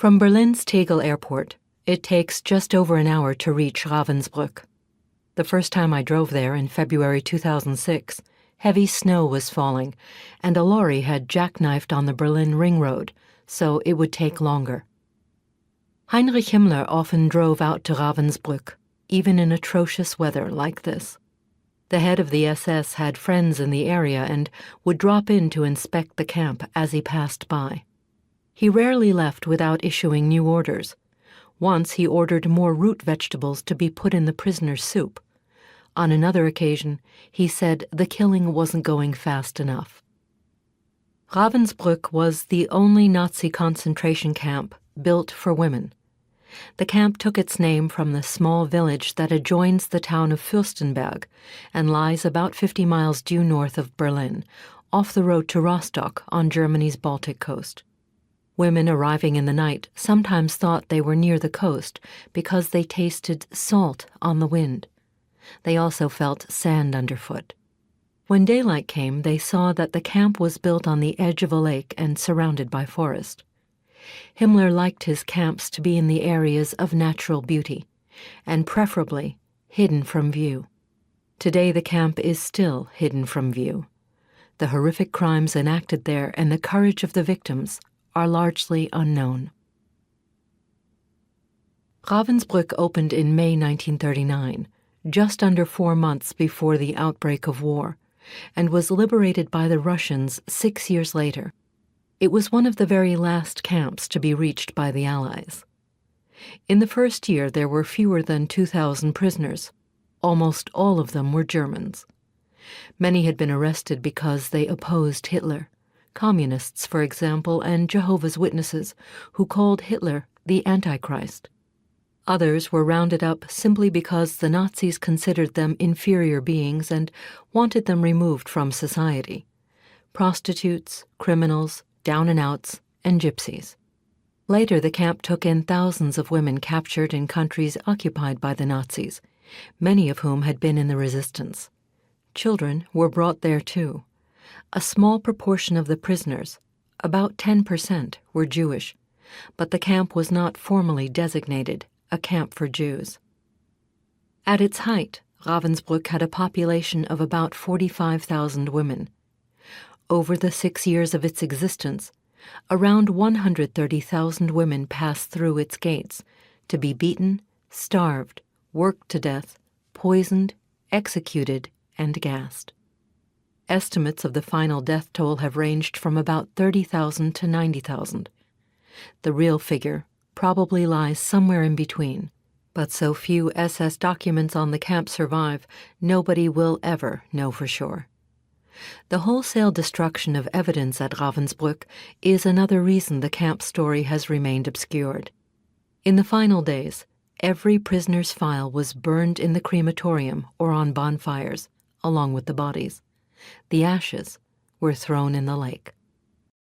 From Berlin's Tegel Airport, it takes just over an hour to reach Ravensbrück. The first time I drove there in February 2006, heavy snow was falling, and a lorry had jackknifed on the Berlin Ring Road, so it would take longer. Heinrich Himmler often drove out to Ravensbrück, even in atrocious weather like this. The head of the SS had friends in the area and would drop in to inspect the camp as he passed by. He rarely left without issuing new orders. Once he ordered more root vegetables to be put in the prisoners' soup. On another occasion, he said the killing wasn't going fast enough. Ravensbrück was the only Nazi concentration camp built for women. The camp took its name from the small village that adjoins the town of Fürstenberg and lies about 50 miles due north of Berlin, off the road to Rostock on Germany's Baltic coast. Women arriving in the night sometimes thought they were near the coast because they tasted salt on the wind. They also felt sand underfoot. When daylight came, they saw that the camp was built on the edge of a lake and surrounded by forest. Himmler liked his camps to be in the areas of natural beauty, and preferably hidden from view. Today the camp is still hidden from view. The horrific crimes enacted there and the courage of the victims are largely unknown. Ravensbrück opened in May 1939, just under 4 months before the outbreak of war, and was liberated by the Russians 6 years later. It was one of the very last camps to be reached by the Allies. In the first year, there were fewer than 2,000 prisoners. Almost all of them were Germans. Many had been arrested because they opposed Hitler. Communists, for example, and Jehovah's Witnesses, who called Hitler the Antichrist. Others were rounded up simply because the Nazis considered them inferior beings and wanted them removed from society. Prostitutes, criminals, down-and-outs, and gypsies. Later, the camp took in thousands of women captured in countries occupied by the Nazis, many of whom had been in the resistance. Children were brought there too. A small proportion of the prisoners, about 10%, were Jewish, but the camp was not formally designated a camp for Jews. At its height, Ravensbrück had a population of about 45,000 women. Over the 6 years of its existence, around 130,000 women passed through its gates to be beaten, starved, worked to death, poisoned, executed, and gassed. Estimates of the final death toll have ranged from about 30,000 to 90,000. The real figure probably lies somewhere in between, but so few SS documents on the camp survive, nobody will ever know for sure. The wholesale destruction of evidence at Ravensbrück is another reason the camp story has remained obscured. In the final days, every prisoner's file was burned in the crematorium or on bonfires, along with the bodies. The ashes were thrown in the lake.